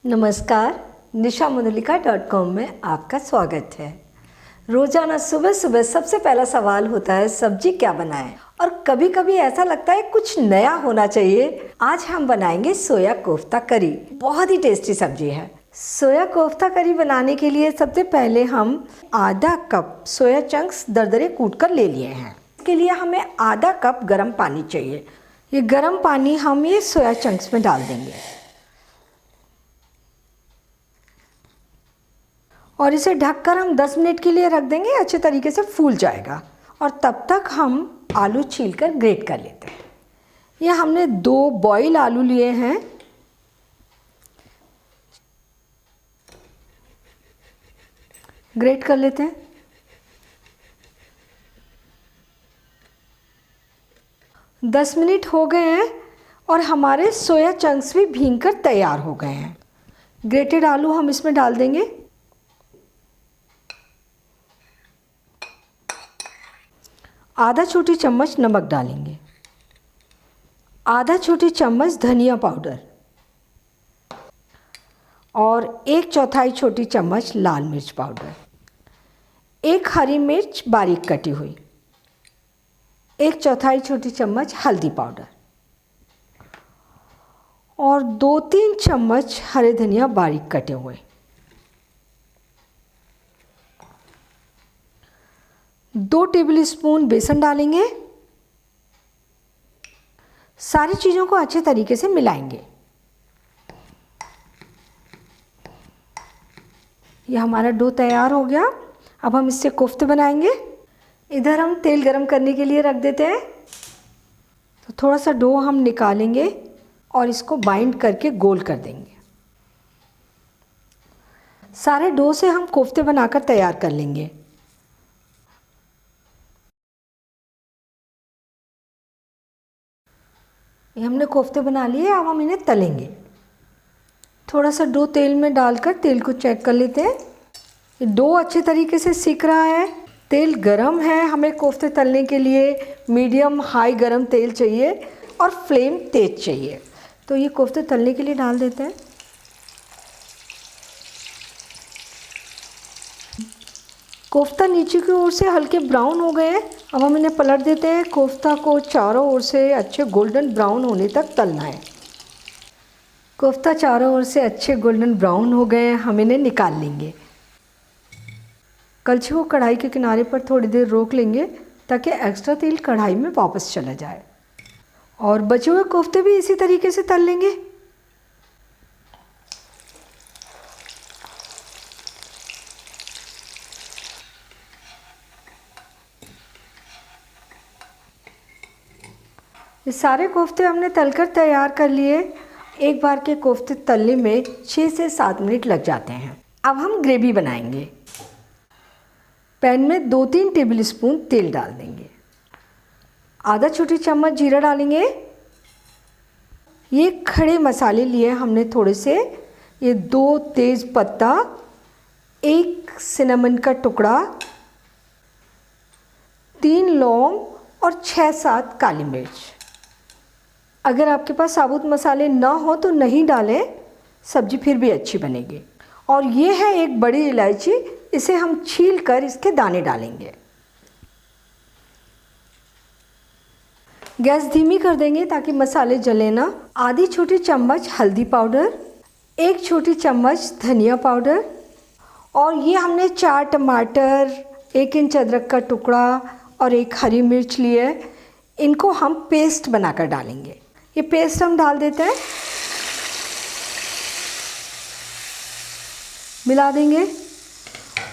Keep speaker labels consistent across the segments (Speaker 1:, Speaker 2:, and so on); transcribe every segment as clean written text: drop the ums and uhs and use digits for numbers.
Speaker 1: नमस्कार, nishamadulika.com में आपका स्वागत है। रोज़ाना सुबह सुबह सबसे पहला सवाल होता है सब्जी क्या बनाएं, और कभी कभी ऐसा लगता है कुछ नया होना चाहिए। आज हम बनाएंगे सोया कोफ्ता करी। बहुत ही टेस्टी सब्जी है। सोया कोफ्ता करी बनाने के लिए सबसे पहले हम आधा कप सोया चंक्स दरदरे कूट कर ले लिए हैं। इसके लिए हमें आधा कप गर्म पानी चाहिए। ये गर्म पानी हम ये सोया चंक्स में डाल देंगे और इसे ढककर हम 10 मिनट के लिए रख देंगे। अच्छे तरीके से फूल जाएगा और तब तक हम आलू छीलकर ग्रेट कर लेते हैं। ये हमने 2 बॉयल आलू लिए हैं। ग्रेट कर लेते हैं। दस मिनट हो गए हैं और हमारे सोया चंक्स भी भींगकर तैयार हो गए हैं। ग्रेटेड आलू हम इसमें डाल देंगे। आधा छोटी चम्मच नमक डालेंगे, आधा छोटी चम्मच धनिया पाउडर और 1/4 छोटी चम्मच लाल मिर्च पाउडर, 1 हरी मिर्च बारीक कटी हुई, 1/4 छोटी चम्मच हल्दी पाउडर और 2-3 चम्मच हरे धनिया बारीक कटे हुए, 2 टेबलस्पून बेसन डालेंगे। सारी चीज़ों को अच्छे तरीके से मिलाएंगे। ये हमारा डो तैयार हो गया। अब हम इससे कोफ्ते बनाएंगे। इधर हम तेल गरम करने के लिए रख देते हैं। तो थोड़ा सा डो हम निकालेंगे और इसको बाइंड करके गोल कर देंगे। सारे डो से हम कोफ्ते बनाकर तैयार कर लेंगे। ये हमने कोफ्ते बना लिए। अब हम इन्हें तलेंगे। थोड़ा सा डो तेल में डालकर तेल को चेक कर लेते हैं। ये डो अच्छे तरीके से सिक रहा है। तेल गरम है। हमें कोफ्ते तलने के लिए मीडियम हाई गरम तेल चाहिए और फ्लेम तेज चाहिए। तो ये कोफ्ते तलने के लिए डाल देते हैं। कोफ्ता नीचे की ओर से हल्के ब्राउन हो गए हैं। अब हम इन्हें पलट देते हैं। कोफ्ता को चारों ओर से अच्छे गोल्डन ब्राउन होने तक तलना है। कोफ्ता चारों ओर से अच्छे गोल्डन ब्राउन हो गए हैं। हम इन्हें निकाल लेंगे। कलछी को कढ़ाई के किनारे पर थोड़ी देर रोक लेंगे ताकि एक्स्ट्रा तेल कढ़ाई में वापस चला जाए। और बचे हुए कोफ्ते भी इसी तरीके से तल लेंगे। ये सारे कोफ्ते हमने तलकर तैयार कर लिए। एक बार के कोफ्ते तलने में 6 से 7 मिनट लग जाते हैं। अब हम ग्रेवी बनाएंगे। पैन में 2-3 टेबलस्पून तेल डाल देंगे। आधा छोटी चम्मच जीरा डालेंगे। ये खड़े मसाले लिए हमने थोड़े से। ये 2 तेज पत्ता, 1 सिनेमन का टुकड़ा, 3 लौंग और 6-7 काली मिर्च। अगर आपके पास साबुत मसाले ना हो तो नहीं डालें, सब्जी फिर भी अच्छी बनेगी। और ये है 1 बड़ी इलायची। इसे हम छील कर इसके दाने डालेंगे। गैस धीमी कर देंगे ताकि मसाले जले ना। आधी छोटी चम्मच हल्दी पाउडर, 1 छोटी चम्मच धनिया पाउडर और ये हमने 4 टमाटर, 1 इंच अदरक का टुकड़ा और 1 हरी मिर्च लिए। इनको हम पेस्ट बनाकर डालेंगे। ये पेस्ट हम डाल देते हैं। मिला देंगे।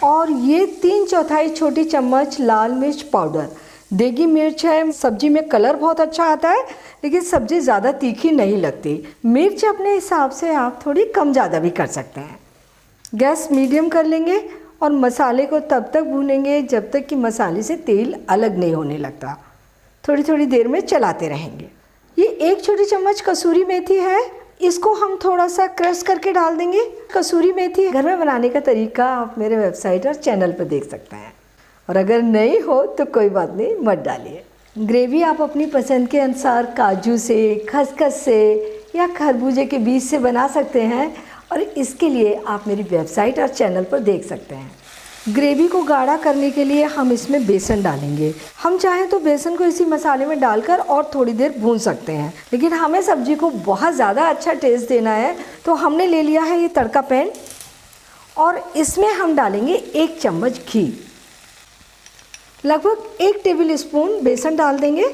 Speaker 1: और ये 3/4 छोटी चम्मच लाल मिर्च पाउडर। देगी मिर्च है। सब्जी में कलर बहुत अच्छा आता है, लेकिन सब्जी ज़्यादा तीखी नहीं लगती। मिर्च अपने हिसाब से आप थोड़ी कम ज़्यादा भी कर सकते हैं। गैस मीडियम कर लेंगे और मसाले को तब तक भूनेंगे जब तक कि मसाले से तेल अलग नहीं होने लगता। थोड़ी थोड़ी देर में चलाते रहेंगे। ये 1 छोटी चम्मच कसूरी मेथी है। इसको हम थोड़ा सा क्रश करके डाल देंगे। कसूरी मेथी घर में बनाने का तरीका आप मेरे वेबसाइट और चैनल पर देख सकते हैं, और अगर नहीं हो तो कोई बात नहीं, मत डालिए। ग्रेवी आप अपनी पसंद के अनुसार काजू से, खसखस से या खरबूजे के बीज से बना सकते हैं। और इसके लिए आप मेरी वेबसाइट और चैनल पर देख सकते हैं। ग्रेवी को गाढ़ा करने के लिए हम इसमें बेसन डालेंगे। हम चाहें तो बेसन को इसी मसाले में डालकर और थोड़ी देर भून सकते हैं, लेकिन हमें सब्जी को बहुत ज़्यादा अच्छा टेस्ट देना है तो हमने ले लिया है ये तड़का पैन और इसमें हम डालेंगे 1 चम्मच घी। लगभग 1 टेबल स्पून बेसन डाल देंगे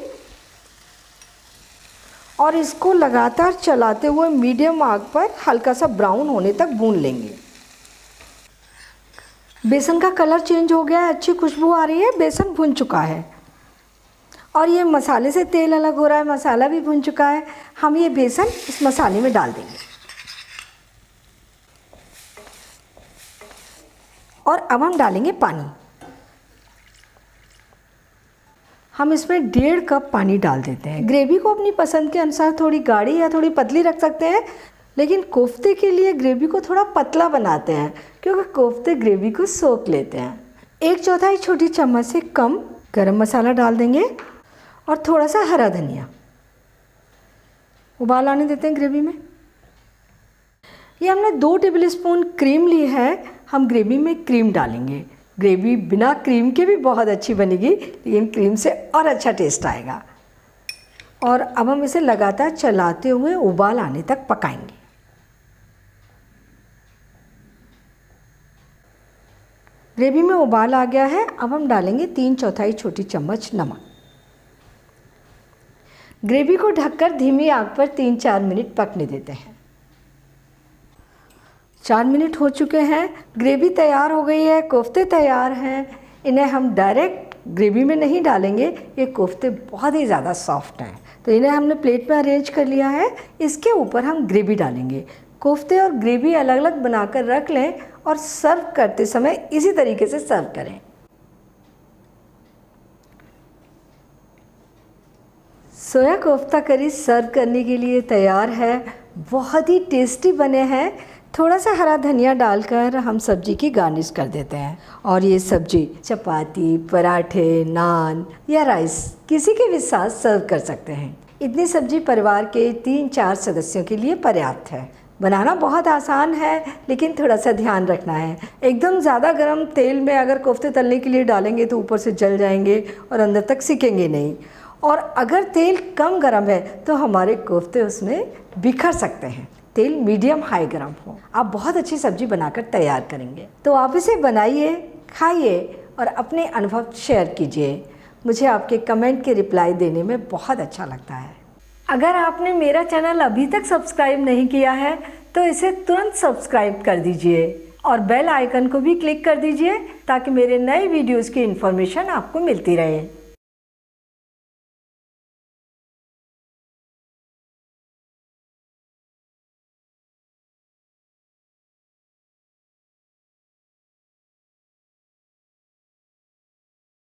Speaker 1: और इसको लगातार चलाते हुए मीडियम आग पर हल्का सा ब्राउन होने तक भून लेंगे। बेसन का कलर चेंज हो गया है, अच्छी खुशबू आ रही है, बेसन भुन चुका है और ये मसाले से तेल अलग हो रहा है, मसाला भी भुन चुका है। हम ये बेसन इस मसाले में डाल देंगे और अब हम डालेंगे पानी। हम इसमें 1.5 कप पानी डाल देते हैं। ग्रेवी को अपनी पसंद के अनुसार थोड़ी गाढ़ी या थोड़ी पतली रख सकते हैं, लेकिन कोफ्ते के लिए ग्रेवी को थोड़ा पतला बनाते हैं क्योंकि कोफ्ते ग्रेवी को सोख लेते हैं। 1/4 छोटी चम्मच से कम गरम मसाला डाल देंगे और थोड़ा सा हरा धनिया। उबाल आने देते हैं ग्रेवी में। ये हमने 2 टेबल स्पून क्रीम ली है, हम ग्रेवी में क्रीम डालेंगे। ग्रेवी बिना क्रीम के भी बहुत अच्छी बनेगी, लेकिन क्रीम से और अच्छा टेस्ट आएगा। और अब हम इसे लगातार चलाते हुए उबाल आने तक पकाएंगे। ग्रेवी में उबाल आ गया है, अब हम डालेंगे 3/4 छोटी चम्मच नमक। ग्रेवी को ढककर धीमी आग पर 3-4 मिनट पकने देते हैं। 4 मिनट हो चुके हैं, ग्रेवी तैयार हो गई है, कोफ्ते तैयार हैं। इन्हें हम डायरेक्ट ग्रेवी में नहीं डालेंगे, ये कोफ्ते बहुत ही ज़्यादा सॉफ्ट हैं, तो इन्हें हमने प्लेट में अरेंज कर लिया है। इसके ऊपर हम ग्रेवी डालेंगे। कोफ्ते और ग्रेवी अलग अलग बनाकर रख लें और सर्व करते समय इसी तरीके से सर्व करें। सोया कोफ्ता करी सर्व करने के लिए तैयार है। बहुत ही टेस्टी बने हैं। थोड़ा सा हरा धनिया डालकर हम सब्जी की गार्निश कर देते हैं और ये सब्जी चपाती, पराठे, नान या राइस किसी के भी साथ सर्व कर सकते हैं। इतनी सब्जी परिवार के 3-4 सदस्यों के लिए पर्याप्त है। बनाना बहुत आसान है, लेकिन थोड़ा सा ध्यान रखना है। एकदम ज़्यादा गर्म तेल में अगर कोफ्ते तलने के लिए डालेंगे तो ऊपर से जल जाएंगे और अंदर तक सिकेंगे नहीं, और अगर तेल कम गर्म है तो हमारे कोफ्ते उसमें बिखर सकते हैं। तेल मीडियम हाई गर्म हो। आप बहुत अच्छी सब्जी बनाकर तैयार करेंगे, तो आप इसे बनाइए, खाइए और अपने अनुभव शेयर कीजिए। मुझे आपके कमेंट के रिप्लाई देने में बहुत अच्छा लगता है। अगर आपने मेरा चैनल अभी तक सब्सक्राइब नहीं किया है तो इसे तुरंत सब्सक्राइब कर दीजिए और बेल आइकन को भी क्लिक कर दीजिए ताकि मेरे नए वीडियोज़ की इन्फॉर्मेशन आपको मिलती रहे।